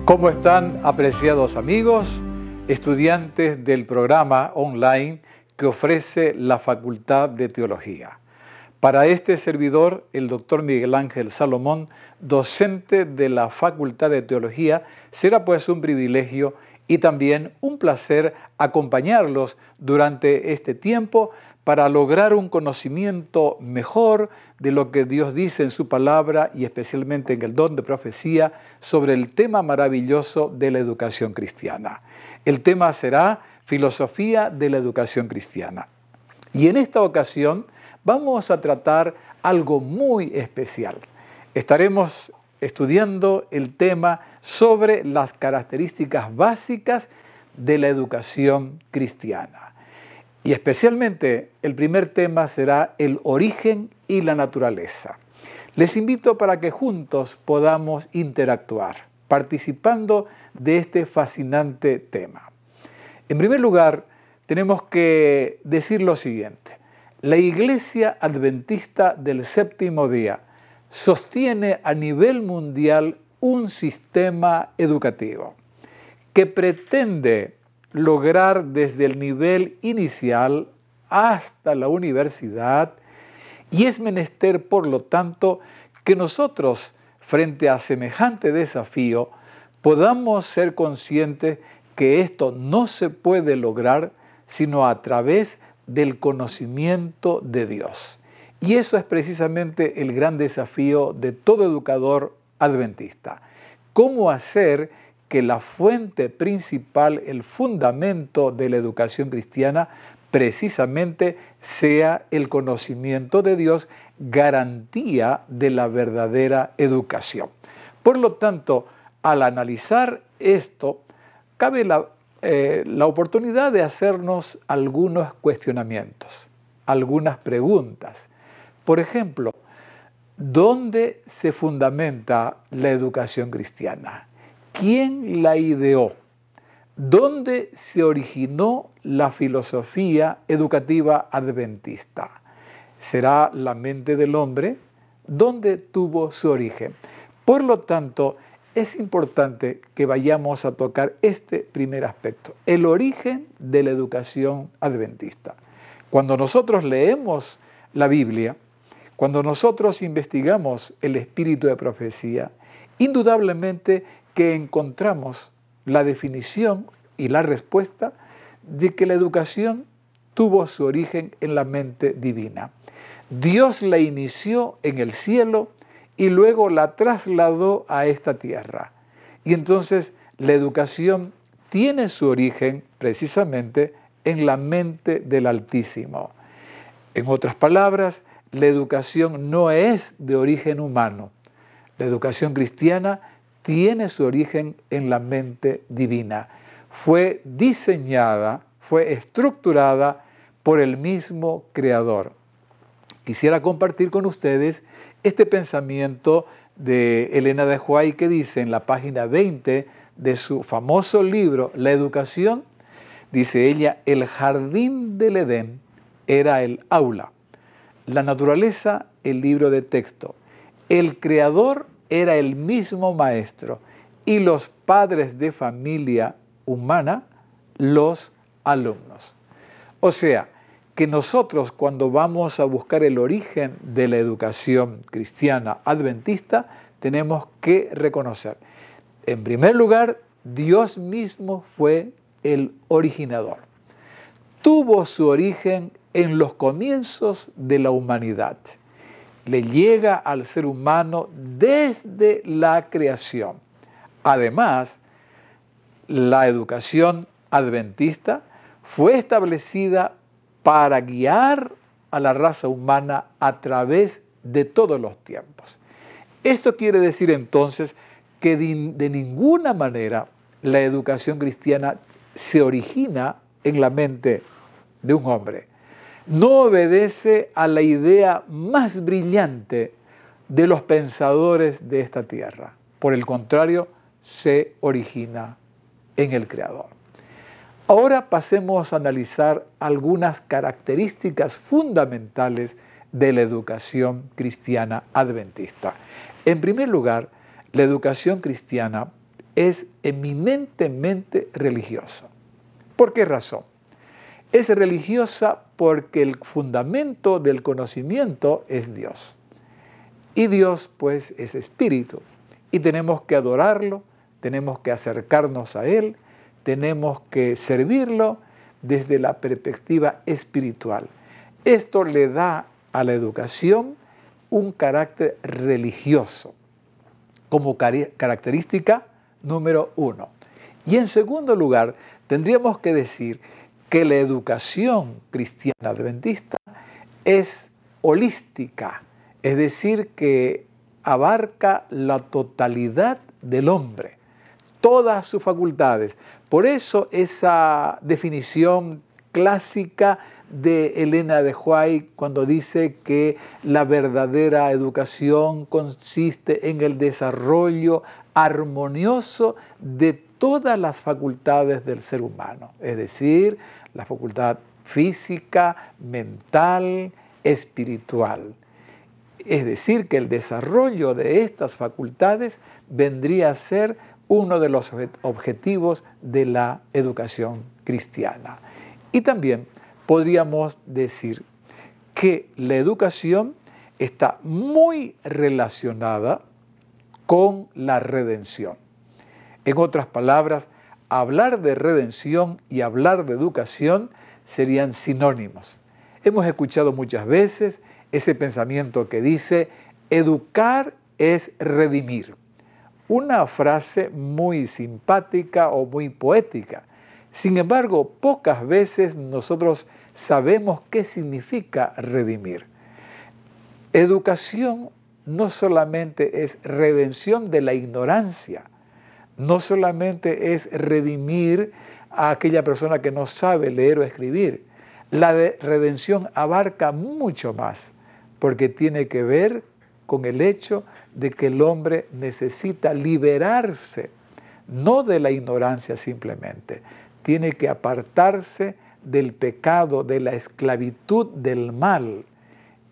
¿Cómo están, apreciados amigos, estudiantes del programa online que ofrece la Facultad de Teología? Para este servidor, el doctor Miguel Ángel Salomón, docente de la Facultad de Teología, será pues un privilegio y también un placer acompañarlos durante este tiempo para lograr un conocimiento mejor de lo que Dios dice en su palabra y especialmente en el don de profecía sobre el tema maravilloso de la educación cristiana. El tema será filosofía de la educación cristiana. Y en esta ocasión vamos a tratar algo muy especial. Estaremos estudiando el tema sobre las características básicas de la educación cristiana. Y especialmente el primer tema será el origen y la naturaleza. Les invito para que juntos podamos interactuar, participando de este fascinante tema. En primer lugar, tenemos que decir lo siguiente. La Iglesia Adventista del Séptimo Día sostiene a nivel mundial un sistema educativo que pretende lograr desde el nivel inicial hasta la universidad, y es menester, por lo tanto, que nosotros, frente a semejante desafío, podamos ser conscientes que esto no se puede lograr sino a través del conocimiento de Dios. Y eso es precisamente el gran desafío de todo educador adventista. ¿Cómo hacer que la fuente principal, el fundamento de la educación cristiana, precisamente sea el conocimiento de Dios, garantía de la verdadera educación? Por lo tanto, al analizar esto, cabe la oportunidad de hacernos algunos cuestionamientos, algunas preguntas. Por ejemplo, ¿dónde se fundamenta la educación cristiana? ¿Quién la ideó? ¿Dónde se originó la filosofía educativa adventista? ¿Será la mente del hombre? ¿Dónde tuvo su origen? Por lo tanto, es importante que vayamos a tocar este primer aspecto, el origen de la educación adventista. Cuando nosotros leemos la Biblia, cuando nosotros investigamos el espíritu de profecía, indudablemente que encontramos la definición y la respuesta de que la educación tuvo su origen en la mente divina. Dios la inició en el cielo y luego la trasladó a esta tierra. Y entonces la educación tiene su origen precisamente en la mente del Altísimo. En otras palabras, la educación no es de origen humano. La educación cristiana tiene su origen en la mente divina. Fue diseñada, fue estructurada por el mismo Creador. Quisiera compartir con ustedes este pensamiento de Elena de White que dice en la página 20 de su famoso libro La Educación, dice ella: el jardín del Edén era el aula, la naturaleza el libro de texto, el Creador era el mismo maestro y los padres de familia humana los alumnos. O sea, que nosotros cuando vamos a buscar el origen de la educación cristiana adventista, tenemos que reconocer, en primer lugar, Dios mismo fue el originador. Tuvo su origen en los comienzos de la humanidad. Le llega al ser humano desde la creación. Además, la educación adventista fue establecida para guiar a la raza humana a través de todos los tiempos. Esto quiere decir entonces que de ninguna manera la educación cristiana se origina en la mente de un hombre. No obedece a la idea más brillante de los pensadores de esta tierra. Por el contrario, se origina en el Creador. Ahora pasemos a analizar algunas características fundamentales de la educación cristiana adventista. En primer lugar, la educación cristiana es eminentemente religioso. ¿Por qué razón? Es religiosa porque el fundamento del conocimiento es Dios. Y Dios, pues, es espíritu. Y tenemos que adorarlo, tenemos que acercarnos a Él, tenemos que servirlo desde la perspectiva espiritual. Esto le da a la educación un carácter religioso, como característica número 1. Y en segundo lugar, tendríamos que decir que la educación cristiana adventista es holística, es decir, que abarca la totalidad del hombre, todas sus facultades. Por eso esa definición clásica de Elena de White cuando dice que la verdadera educación consiste en el desarrollo armonioso de todas las facultades del ser humano, es decir, la facultad física, mental, espiritual. Es decir, que el desarrollo de estas facultades vendría a ser uno de los objetivos de la educación cristiana. Y también podríamos decir que la educación está muy relacionada con la redención. En otras palabras, hablar de redención y hablar de educación serían sinónimos. Hemos escuchado muchas veces ese pensamiento que dice, educar es redimir. Una frase muy simpática o muy poética. Sin embargo, pocas veces nosotros sabemos qué significa redimir. Educación no solamente es redención de la ignorancia, no solamente es redimir a aquella persona que no sabe leer o escribir. La redención abarca mucho más, porque tiene que ver con el hecho de que el hombre necesita liberarse, no de la ignorancia simplemente, tiene que apartarse del pecado, de la esclavitud del mal.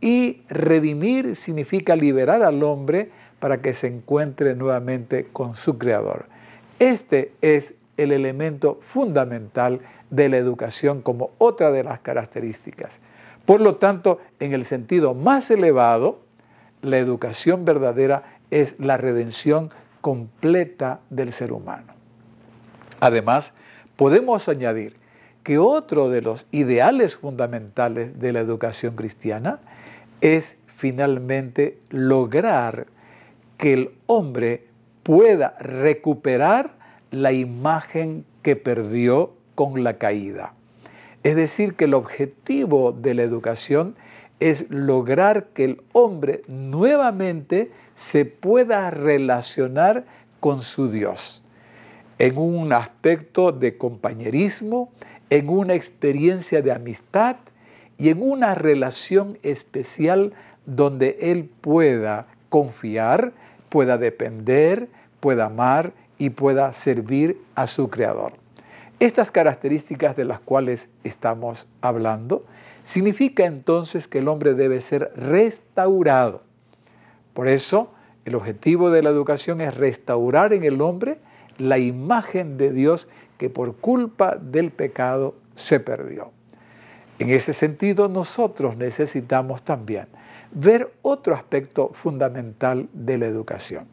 Y redimir significa liberar al hombre para que se encuentre nuevamente con su Creador. Este es el elemento fundamental de la educación como otra de las características. Por lo tanto, en el sentido más elevado, la educación verdadera es la redención completa del ser humano. Además, podemos añadir que otro de los ideales fundamentales de la educación cristiana es finalmente lograr que el hombre pueda recuperar la imagen que perdió con la caída. Es decir, que el objetivo de la educación es lograr que el hombre nuevamente se pueda relacionar con su Dios, en un aspecto de compañerismo, en una experiencia de amistad y en una relación especial donde él pueda confiar, pueda depender, pueda amar y pueda servir a su Creador. Estas características de las cuales estamos hablando significa entonces que el hombre debe ser restaurado. Por eso, el objetivo de la educación es restaurar en el hombre la imagen de Dios que por culpa del pecado se perdió. En ese sentido, nosotros necesitamos también ver otro aspecto fundamental de la educación.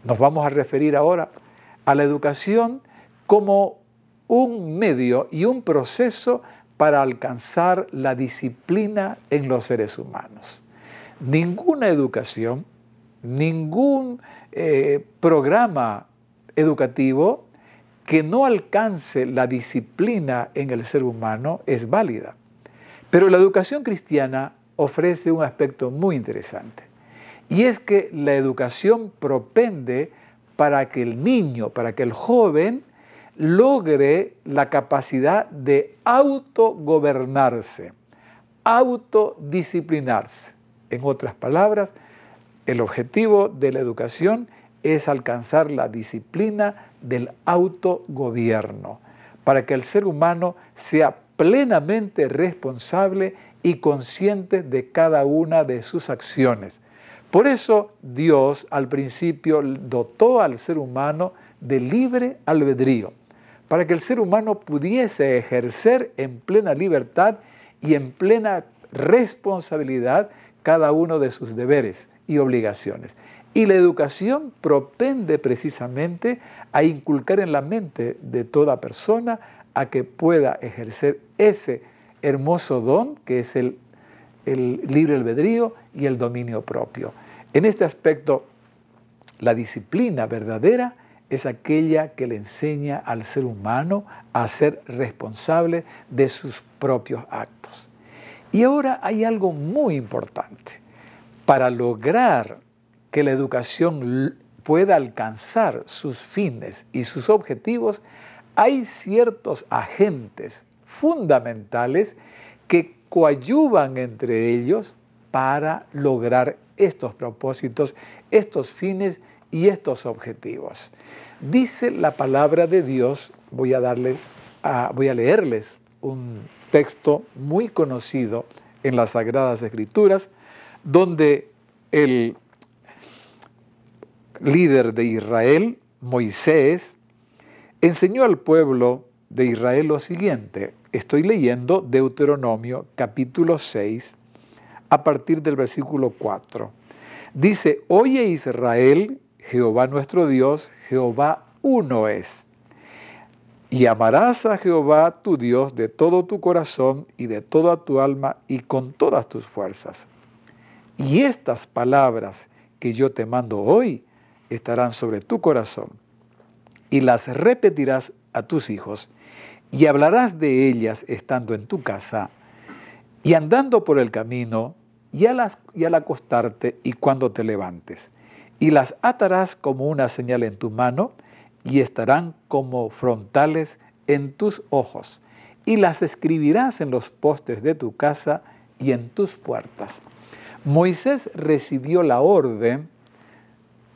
Nos vamos a referir ahora a la educación como un medio y un proceso para alcanzar la disciplina en los seres humanos. Ninguna educación, ningún programa educativo que no alcance la disciplina en el ser humano es válida. Pero la educación cristiana ofrece un aspecto muy interesante, y es que la educación propende para que el niño, para que el joven logre la capacidad de autogobernarse, autodisciplinarse. En otras palabras, el objetivo de la educación es alcanzar la disciplina del autogobierno, para que el ser humano sea plenamente responsable y consciente de cada una de sus acciones. Por eso Dios al principio dotó al ser humano de libre albedrío, para que el ser humano pudiese ejercer en plena libertad y en plena responsabilidad cada uno de sus deberes y obligaciones. Y la educación propende precisamente a inculcar en la mente de toda persona a que pueda ejercer ese hermoso don que es el libre albedrío y el dominio propio. En este aspecto, la disciplina verdadera es aquella que le enseña al ser humano a ser responsable de sus propios actos. Y ahora hay algo muy importante. Para lograr que la educación pueda alcanzar sus fines y sus objetivos, hay ciertos agentes fundamentales que coadyuvan entre ellos para lograr estos propósitos, estos fines y estos objetivos. Dice la palabra de Dios, voy a leerles un texto muy conocido en las Sagradas Escrituras, donde el líder de Israel, Moisés, enseñó al pueblo de Israel lo siguiente. Estoy leyendo Deuteronomio capítulo 6, a partir del versículo 4. Dice: Oye Israel, Jehová nuestro Dios, Jehová uno es. Y amarás a Jehová tu Dios de todo tu corazón y de toda tu alma y con todas tus fuerzas. Y estas palabras que yo te mando hoy estarán sobre tu corazón, y las repetirás a tus hijos, y hablarás de ellas estando en tu casa, y andando por el camino, y al acostarte y cuando te levantes, y las atarás como una señal en tu mano, y estarán como frontales en tus ojos, y las escribirás en los postes de tu casa y en tus puertas. Moisés recibió la orden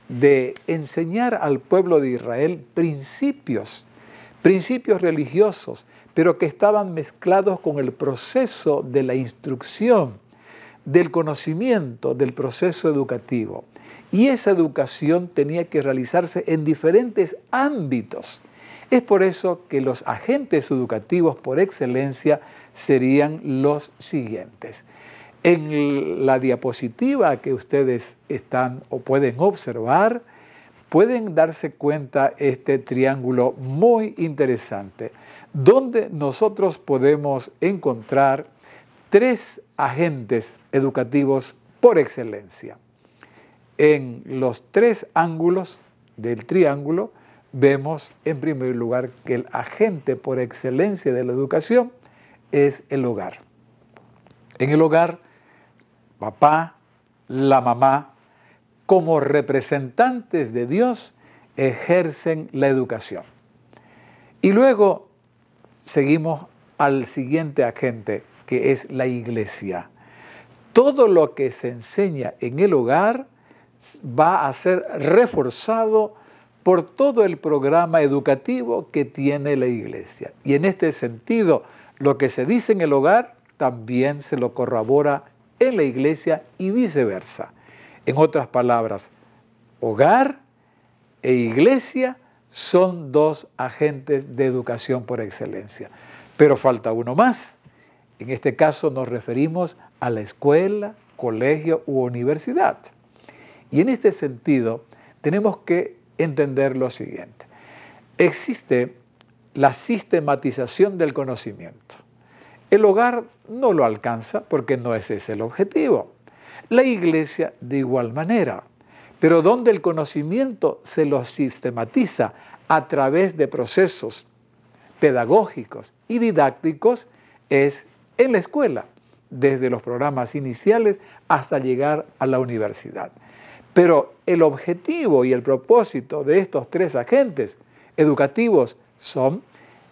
de enseñar al pueblo de Israel principios religiosos, pero que estaban mezclados con el proceso de la instrucción, del conocimiento, del proceso educativo. Y esa educación tenía que realizarse en diferentes ámbitos. Es por eso que los agentes educativos por excelencia serían los siguientes. En la diapositiva que ustedes están o pueden observar, pueden darse cuenta este triángulo muy interesante, donde nosotros podemos encontrar tres agentes educativos por excelencia. En los tres ángulos del triángulo vemos en primer lugar que el agente por excelencia de la educación es el hogar. En el hogar, papá, la mamá, como representantes de Dios, ejercen la educación. Y luego seguimos al siguiente agente, que es la iglesia. Todo lo que se enseña en el hogar va a ser reforzado por todo el programa educativo que tiene la iglesia. Y en este sentido, lo que se dice en el hogar también se lo corrobora en la iglesia y viceversa. En otras palabras, hogar e iglesia son dos agentes de educación por excelencia. Pero falta uno más. En este caso nos referimos a la escuela, colegio u universidad. Y en este sentido tenemos que entender lo siguiente. Existe la sistematización del conocimiento. El hogar no lo alcanza porque no es ese el objetivo. La iglesia de igual manera, pero donde el conocimiento se lo sistematiza a través de procesos pedagógicos y didácticos es en la escuela, desde los programas iniciales hasta llegar a la universidad. Pero el objetivo y el propósito de estos tres agentes educativos son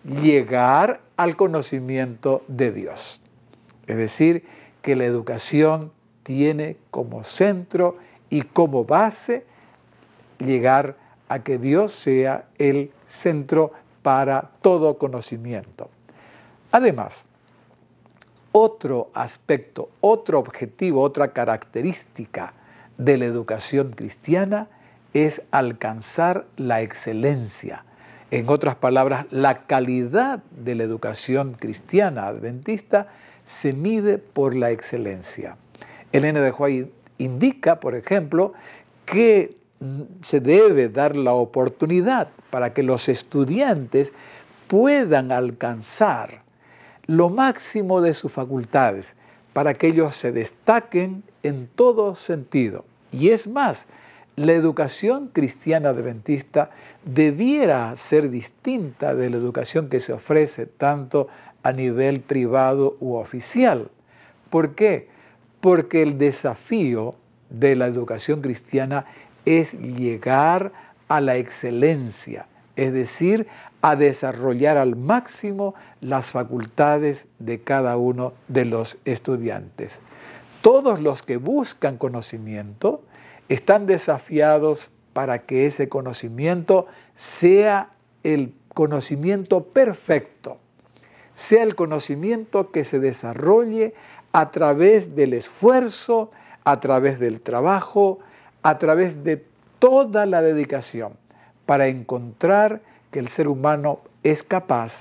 llegar al conocimiento de Dios. Es decir, que la educación tiene como centro y como base llegar a que Dios sea el centro para todo conocimiento. Además, otro aspecto, otro objetivo, otra característica de la educación cristiana es alcanzar la excelencia. En otras palabras, la calidad de la educación cristiana adventista se mide por la excelencia. Elena de White indica, por ejemplo, que se debe dar la oportunidad para que los estudiantes puedan alcanzar lo máximo de sus facultades, para que ellos se destaquen en todo sentido. Y es más, la educación cristiana adventista debiera ser distinta de la educación que se ofrece tanto a nivel privado u oficial. ¿Por qué? Porque el desafío de la educación cristiana es llegar a la excelencia, es decir, a desarrollar al máximo las facultades de cada uno de los estudiantes. Todos los que buscan conocimiento están desafiados para que ese conocimiento sea el conocimiento perfecto, sea el conocimiento que se desarrolle a través del esfuerzo, a través del trabajo, a través de toda la dedicación, para encontrar que el ser humano es capaz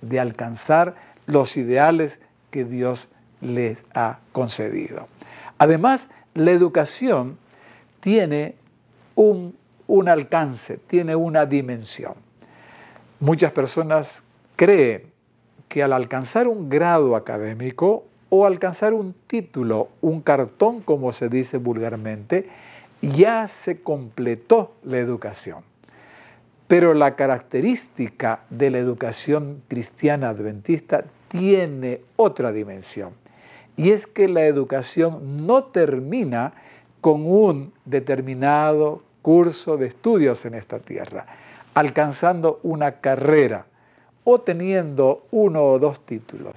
de alcanzar los ideales que Dios les ha concedido. Además, la educación tiene un alcance, tiene una dimensión. Muchas personas creen que al alcanzar un grado académico o alcanzar un título, un cartón, como se dice vulgarmente, ya se completó la educación. Pero la característica de la educación cristiana adventista tiene otra dimensión, y es que la educación no termina con un determinado curso de estudios en esta tierra, alcanzando una carrera o teniendo uno o dos títulos.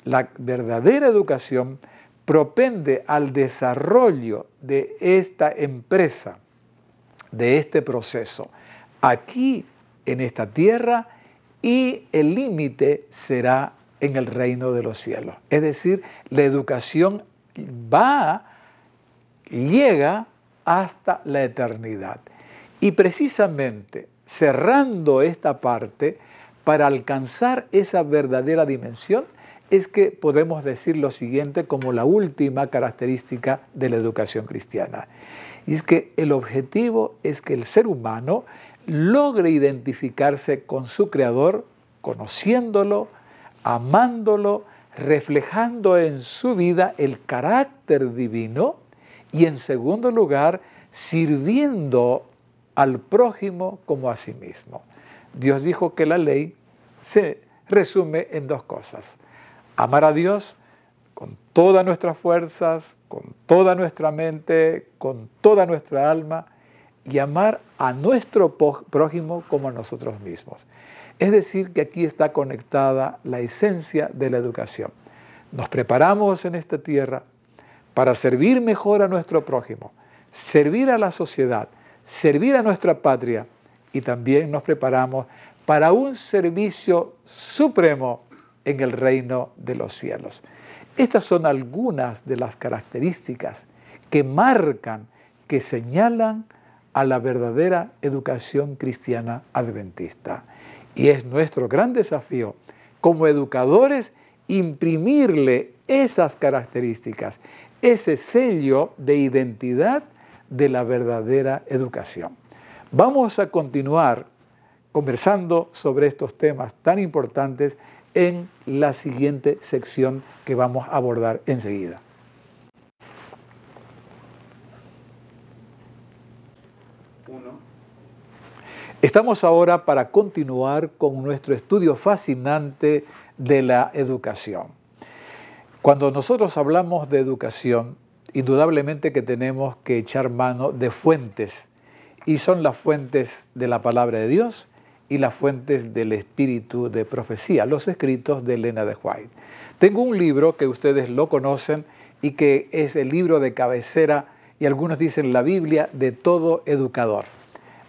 La verdadera educación propende al desarrollo de esta empresa, de este proceso, aquí en esta tierra, y el límite será en el reino de los cielos. Es decir, la educación llega hasta la eternidad. Y precisamente cerrando esta parte, para alcanzar esa verdadera dimensión, es que podemos decir lo siguiente como la última característica de la educación cristiana. Y es que el objetivo es que el ser humano logre identificarse con su Creador, conociéndolo, amándolo, reflejando en su vida el carácter divino y, en segundo lugar, sirviendo al prójimo como a sí mismo. Dios dijo que la ley se resume en dos cosas: amar a Dios con todas nuestras fuerzas, con toda nuestra mente, con toda nuestra alma, y amar a nuestro prójimo como a nosotros mismos. Es decir, que aquí está conectada la esencia de la educación. Nos preparamos en esta tierra para servir mejor a nuestro prójimo, servir a la sociedad, servir a nuestra patria, y también nos preparamos para un servicio supremo en el reino de los cielos. Estas son algunas de las características que marcan, que señalan a la verdadera educación cristiana adventista. Y es nuestro gran desafío como educadores imprimirle esas características, ese sello de identidad de la verdadera educación. Vamos a continuar conversando sobre estos temas tan importantes en la siguiente sección que vamos a abordar enseguida. Estamos ahora para continuar con nuestro estudio fascinante de la educación. Cuando nosotros hablamos de educación, indudablemente que tenemos que echar mano de fuentes, y son las fuentes de la palabra de Dios y las fuentes del espíritu de profecía, los escritos de Elena de White. Tengo un libro que ustedes lo conocen y que es el libro de cabecera, y algunos dicen la Biblia de todo educador.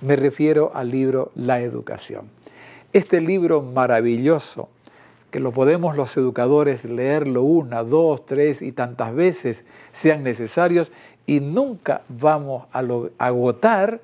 Me refiero al libro La Educación. Este libro maravilloso, que lo podemos los educadores leerlo una, dos, tres y tantas veces sean necesarios, y nunca vamos a agotar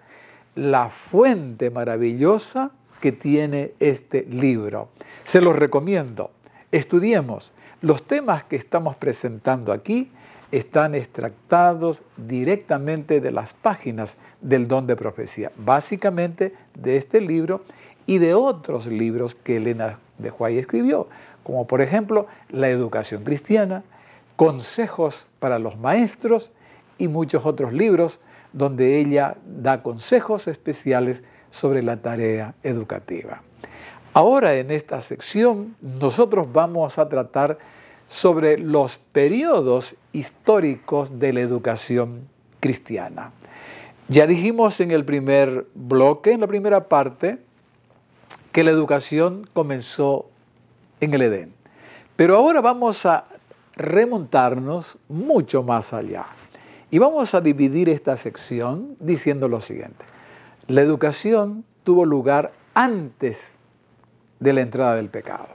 la fuente maravillosa que tiene este libro. Se los recomiendo. Estudiemos. Los temas que estamos presentando aquí están extractados directamente de las páginas del don de profecía, básicamente de este libro y de otros libros que Elena de White escribió, como por ejemplo La educación cristiana, Consejos para los maestros y muchos otros libros donde ella da consejos especiales sobre la tarea educativa. Ahora en esta sección nosotros vamos a tratar sobre los periodos históricos de la educación cristiana. Ya dijimos en el primer bloque, en la primera parte, que la educación comenzó en el Edén. Pero ahora vamos a remontarnos mucho más allá. Y vamos a dividir esta sección diciendo lo siguiente. La educación tuvo lugar antes de la entrada del pecado.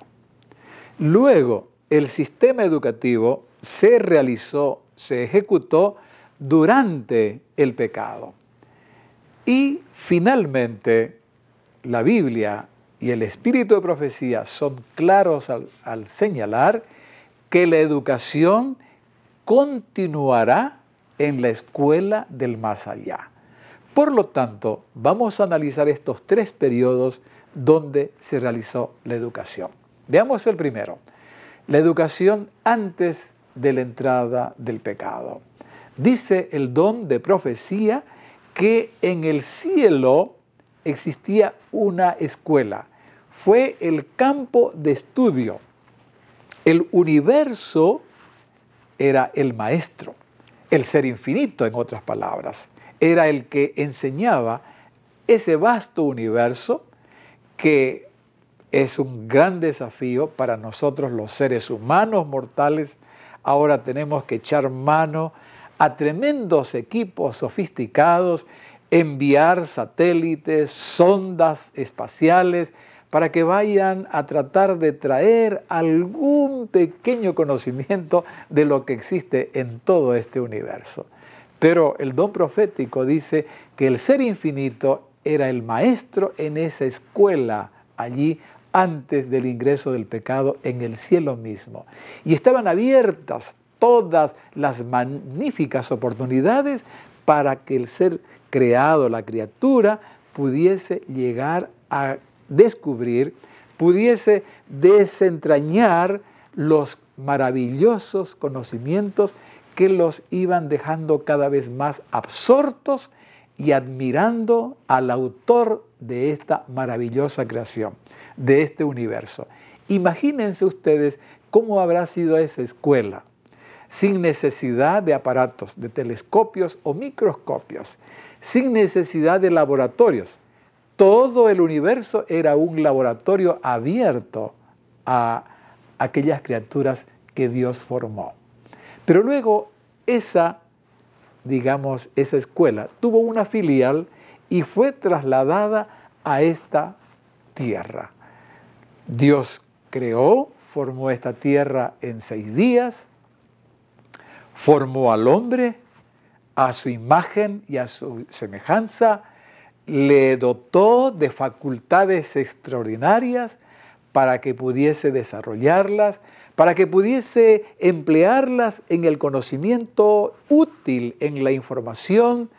Luego, el sistema educativo se realizó, se ejecutó durante el pecado. Y finalmente, la Biblia y el espíritu de profecía son claros al señalar que la educación continuará en la escuela del más allá. Por lo tanto, vamos a analizar estos tres periodos donde se realizó la educación. Veamos el primero, la educación antes de la entrada del pecado. Dice el don de profecía que en el cielo existía una escuela. Fue el campo de estudio. El universo era el maestro, el ser infinito, en otras palabras. Era el que enseñaba ese vasto universo que es un gran desafío para nosotros los seres humanos mortales. Ahora tenemos que echar mano a tremendos equipos sofisticados, enviar satélites, sondas espaciales, para que vayan a tratar de traer algún pequeño conocimiento de lo que existe en todo este universo. Pero el don profético dice que el ser infinito era el maestro en esa escuela allí antes del ingreso del pecado en el cielo mismo. Y estaban abiertas todas las magníficas oportunidades para que el ser creado, la criatura, pudiese llegar a descubrir, pudiese desentrañar los maravillosos conocimientos que los iban dejando cada vez más absortos y admirando al autor de esta maravillosa creación, de este universo. Imagínense ustedes cómo habrá sido esa escuela, sin necesidad de aparatos, de telescopios o microscopios, sin necesidad de laboratorios. Todo el universo era un laboratorio abierto a aquellas criaturas que Dios formó. Pero luego esa escuela tuvo una filial y fue trasladada a esta tierra. Dios creó, formó esta tierra en 6 días, formó al hombre a su imagen y a su semejanza, le dotó de facultades extraordinarias para que pudiese desarrollarlas, para que pudiese emplearlas en el conocimiento útil, en la información.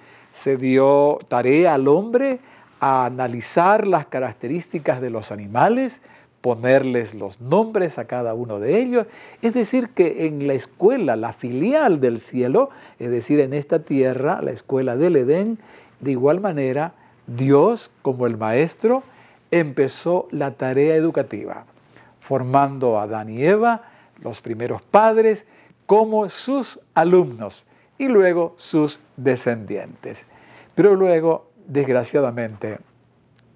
Se dio tarea al hombre a analizar las características de los animales, ponerles los nombres a cada uno de ellos. Es decir, que en la escuela, la filial del cielo, es decir, en esta tierra, la escuela del Edén, de igual manera, Dios, como el maestro, empezó la tarea educativa, formando a Adán y Eva, los primeros padres, como sus alumnos y luego sus descendientes. Pero luego, desgraciadamente,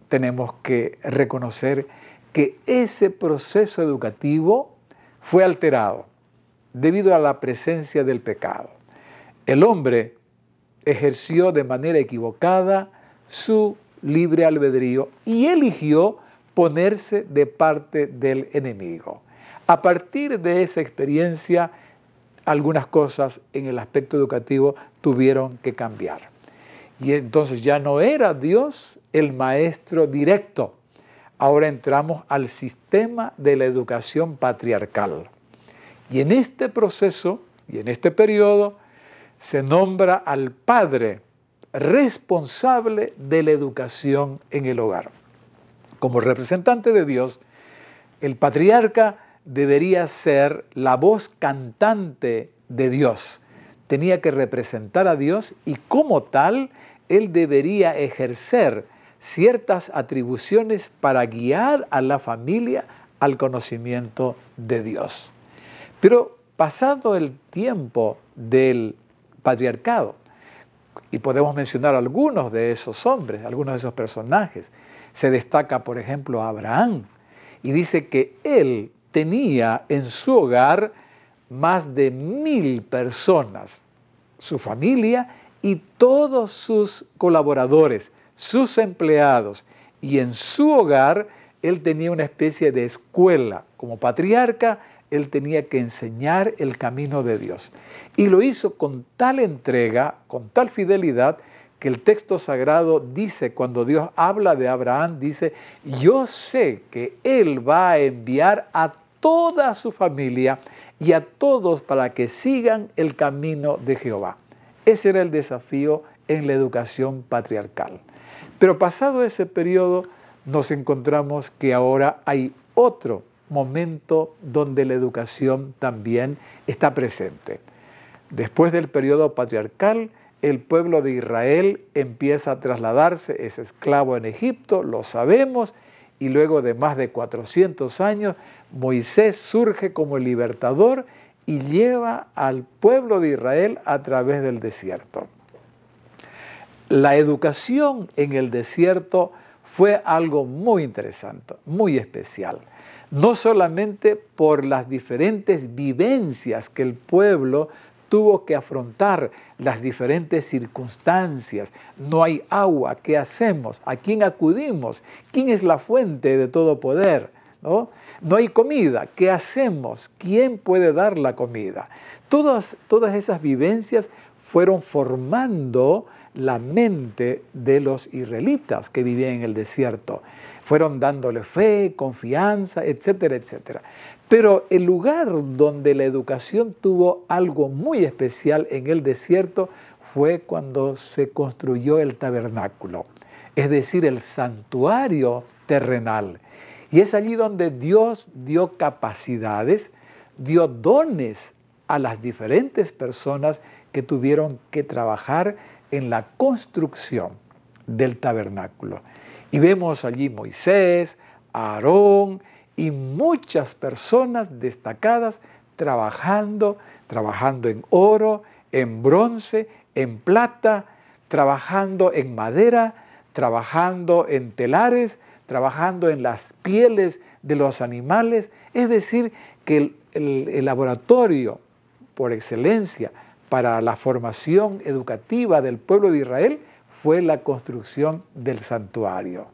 tenemos que reconocer que ese proceso educativo fue alterado debido a la presencia del pecado. El hombre ejerció de manera equivocada su libre albedrío y eligió ponerse de parte del enemigo. A partir de esa experiencia, algunas cosas en el aspecto educativo tuvieron que cambiar. Y entonces ya no era Dios el maestro directo. Ahora entramos al sistema de la educación patriarcal. Y en este proceso, y en este periodo, se nombra al padre responsable de la educación en el hogar. Como representante de Dios, el patriarca debería ser la voz cantante de Dios. Tenía que representar a Dios y como tal, él debería ejercer ciertas atribuciones para guiar a la familia al conocimiento de Dios. Pero pasado el tiempo del patriarcado, y podemos mencionar algunos de esos hombres, algunos de esos personajes, se destaca, por ejemplo, a Abraham, y dice que él tenía en su hogar más de 1000 personas, su familia y todos sus colaboradores, sus empleados, y en su hogar él tenía una especie de escuela. Como patriarca, él tenía que enseñar el camino de Dios. Y lo hizo con tal entrega, con tal fidelidad, que el texto sagrado dice, cuando Dios habla de Abraham, dice, yo sé que él va a enviar a toda su familia y a todos para que sigan el camino de Jehová. Ese era el desafío en la educación patriarcal. Pero pasado ese periodo, nos encontramos que ahora hay otro momento donde la educación también está presente. Después del periodo patriarcal, el pueblo de Israel empieza a trasladarse, es esclavo en Egipto, lo sabemos, y luego de más de 400 años, Moisés surge como el libertador y lleva al pueblo de Israel a través del desierto. La educación en el desierto fue algo muy interesante, muy especial. No solamente por las diferentes vivencias que el pueblo tuvo que afrontar, las diferentes circunstancias. No hay agua, ¿qué hacemos? ¿A quién acudimos? ¿Quién es la fuente de todo poder? ¿No? No hay comida, ¿qué hacemos? ¿Quién puede dar la comida? Todas esas vivencias fueron formando la mente de los israelitas que vivían en el desierto. Fueron dándole fe, confianza, etcétera, etcétera. Pero el lugar donde la educación tuvo algo muy especial en el desierto fue cuando se construyó el tabernáculo, es decir, el santuario terrenal. Y es allí donde Dios dio capacidades, dio dones a las diferentes personas que tuvieron que trabajar en la construcción del tabernáculo. Y vemos allí Moisés, Aarón y muchas personas destacadas trabajando en oro, en bronce, en plata, trabajando en madera, trabajando en telares, trabajando en las pieles de los animales. Es decir, que el laboratorio por excelencia para la formación educativa del pueblo de Israel fue la construcción del santuario.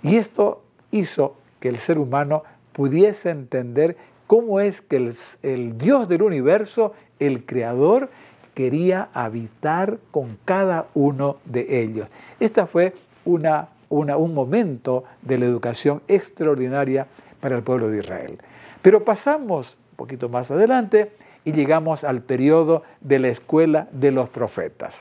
Y esto hizo que el ser humano pudiese entender cómo es que el Dios del universo, el Creador, quería habitar con cada uno de ellos. Este fue un momento de la educación extraordinaria para el pueblo de Israel. Pero pasamos un poquito más adelante y llegamos al periodo de la escuela de los profetas.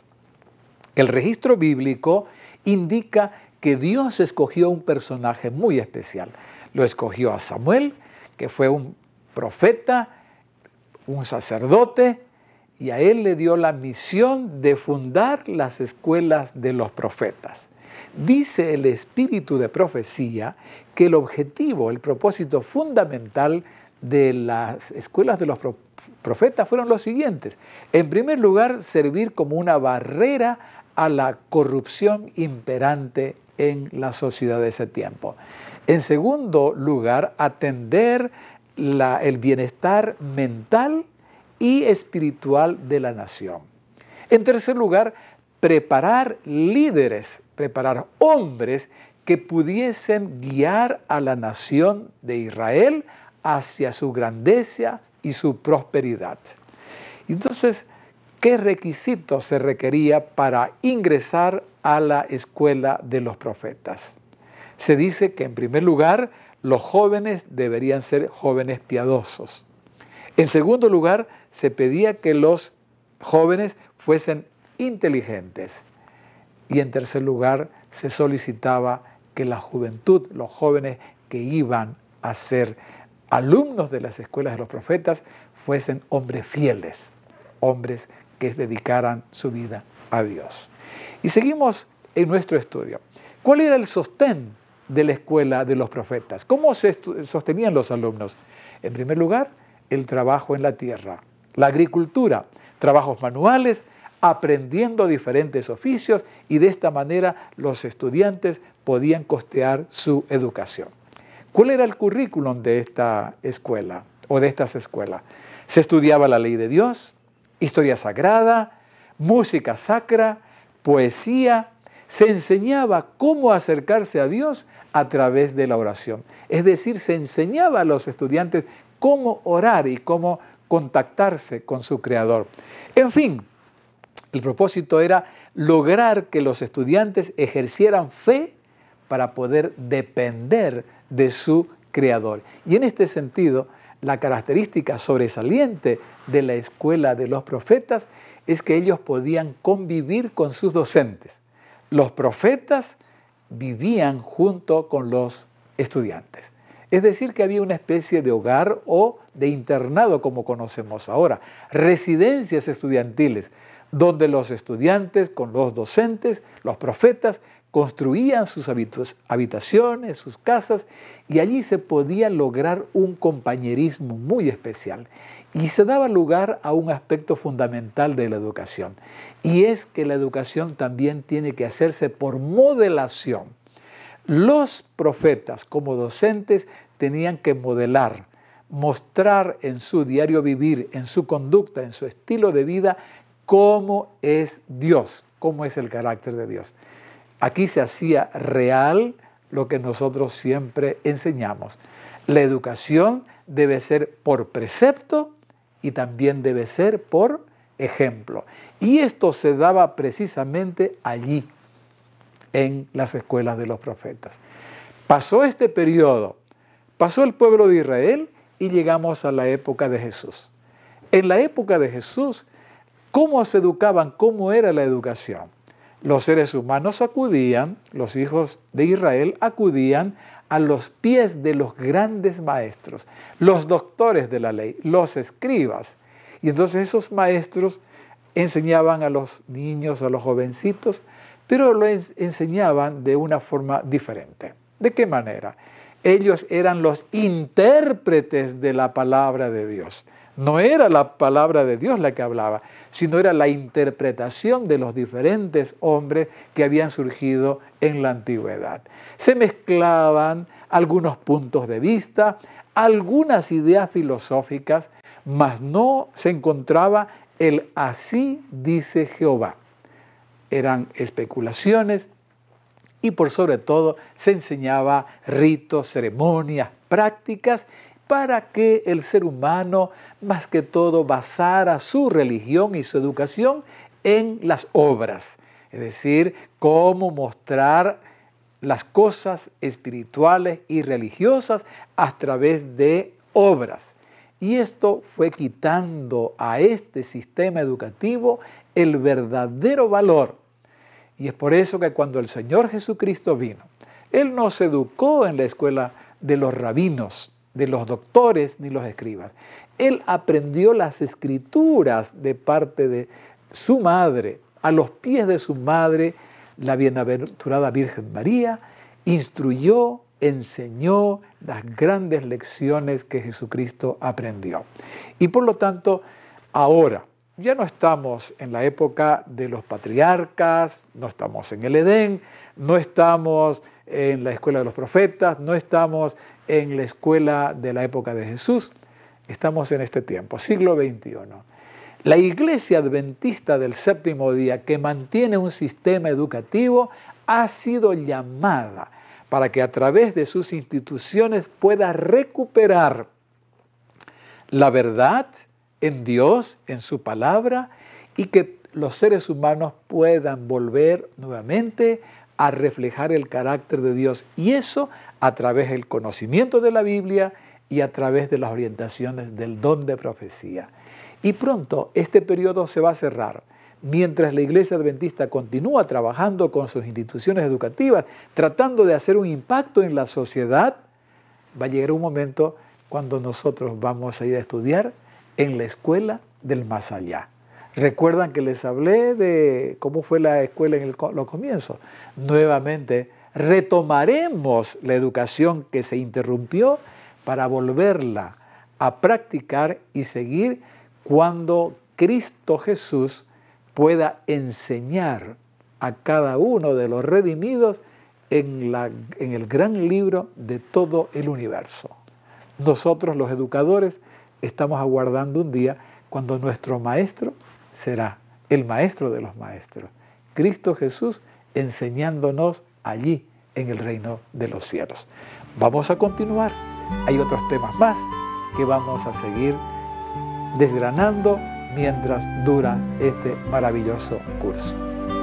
El registro bíblico indica que Dios escogió un personaje muy especial. Lo escogió a Samuel, que fue un profeta, un sacerdote, y a él le dio la misión de fundar las escuelas de los profetas. Dice el espíritu de profecía que el objetivo, el propósito fundamental de las escuelas de los profetas fueron los siguientes. En primer lugar, servir como una barrera a la corrupción imperante en la sociedad de ese tiempo. En segundo lugar, atender el bienestar mental y espiritual de la nación. En tercer lugar, preparar líderes, preparar hombres que pudiesen guiar a la nación de Israel hacia su grandeza y su prosperidad. Entonces, ¿qué requisitos se requería para ingresar a la escuela de los profetas. Se dice que en primer lugar los jóvenes deberían ser jóvenes piadosos. En segundo lugar, se pedía que los jóvenes fuesen inteligentes. Y en tercer lugar, se solicitaba que la juventud, los jóvenes que iban a ser alumnos de las escuelas de los profetas, fuesen hombres fieles, hombres que dedicaran su vida a Dios. Y seguimos en nuestro estudio. ¿Cuál era el sostén de la escuela de los profetas? ¿Cómo se sostenían los alumnos? En primer lugar, el trabajo en la tierra, la agricultura, trabajos manuales, aprendiendo diferentes oficios, y de esta manera los estudiantes podían costear su educación. ¿Cuál era el currículum de esta escuela o de estas escuelas? Se estudiaba la ley de Dios, historia sagrada, música sacra, poesía. Se enseñaba cómo acercarse a Dios a través de la oración. Es decir, se enseñaba a los estudiantes cómo orar y cómo contactarse con su Creador. En fin, el propósito era lograr que los estudiantes ejercieran fe para poder depender de su Creador. Y en este sentido, la característica sobresaliente de la escuela de los profetas es que ellos podían convivir con sus docentes. Los profetas vivían junto con los estudiantes. Es decir, que había una especie de hogar o de internado, como conocemos ahora, residencias estudiantiles, donde los estudiantes con los docentes, los profetas, construían sus habitaciones, sus casas, y allí se podía lograr un compañerismo muy especial. Y se daba lugar a un aspecto fundamental de la educación, y es que la educación también tiene que hacerse por modelación. Los profetas, como docentes, tenían que modelar, mostrar en su diario vivir, en su conducta, en su estilo de vida, cómo es Dios, cómo es el carácter de Dios. Aquí se hacía real lo que nosotros siempre enseñamos. La educación debe ser por precepto y también debe ser por ejemplo. Y esto se daba precisamente allí, en las escuelas de los profetas. Pasó este periodo, pasó el pueblo de Israel y llegamos a la época de Jesús. En la época de Jesús, ¿cómo se educaban? ¿Cómo era la educación? Los seres humanos acudían, los hijos de Israel acudían a los pies de los grandes maestros, los doctores de la ley, los escribas. Y entonces esos maestros enseñaban a los niños, a los jovencitos, pero lo enseñaban de una forma diferente. ¿De qué manera? Ellos eran los intérpretes de la palabra de Dios. No era la palabra de Dios la que hablaba, sino era la interpretación de los diferentes hombres que habían surgido en la antigüedad. Se mezclaban algunos puntos de vista, algunas ideas filosóficas, mas no se encontraba el así dice Jehová. Eran especulaciones y por sobre todo se enseñaba ritos, ceremonias, prácticas para que el ser humano más que todo basara su religión y su educación en las obras, es decir, cómo mostrar las cosas espirituales y religiosas a través de obras. Y esto fue quitando a este sistema educativo el verdadero valor. Y es por eso que cuando el Señor Jesucristo vino, Él no se educó en la escuela de los rabinos, de los doctores ni los escribas. Él aprendió las escrituras de parte de su madre, a los pies de su madre, la bienaventurada Virgen María, instruyó, enseñó las grandes lecciones que Jesucristo aprendió. Y por lo tanto, ahora ya no estamos en la época de los patriarcas, no estamos en el Edén, no estamos en la escuela de los profetas, no estamos en la escuela de la época de Jesús, estamos en este tiempo, siglo XXI. La Iglesia Adventista del Séptimo Día, que mantiene un sistema educativo, ha sido llamada para que a través de sus instituciones pueda recuperar la verdad en Dios, en su palabra, y que los seres humanos puedan volver nuevamente a reflejar el carácter de Dios, y eso a través del conocimiento de la Biblia y a través de las orientaciones del don de profecía. Y pronto este periodo se va a cerrar. Mientras la Iglesia Adventista continúa trabajando con sus instituciones educativas, tratando de hacer un impacto en la sociedad, va a llegar un momento cuando nosotros vamos a ir a estudiar en la escuela del más allá. ¿Recuerdan que les hablé de cómo fue la escuela en los comienzos? Nuevamente retomaremos la educación que se interrumpió para volverla a practicar y seguir cuando Cristo Jesús pueda enseñar a cada uno de los redimidos en el gran libro de todo el universo. Nosotros los educadores estamos aguardando un día cuando nuestro maestro será el maestro de los maestros, Cristo Jesús, enseñándonos allí en el reino de los cielos. Vamos a continuar, hay otros temas más que vamos a seguir desgranando mientras dura este maravilloso curso.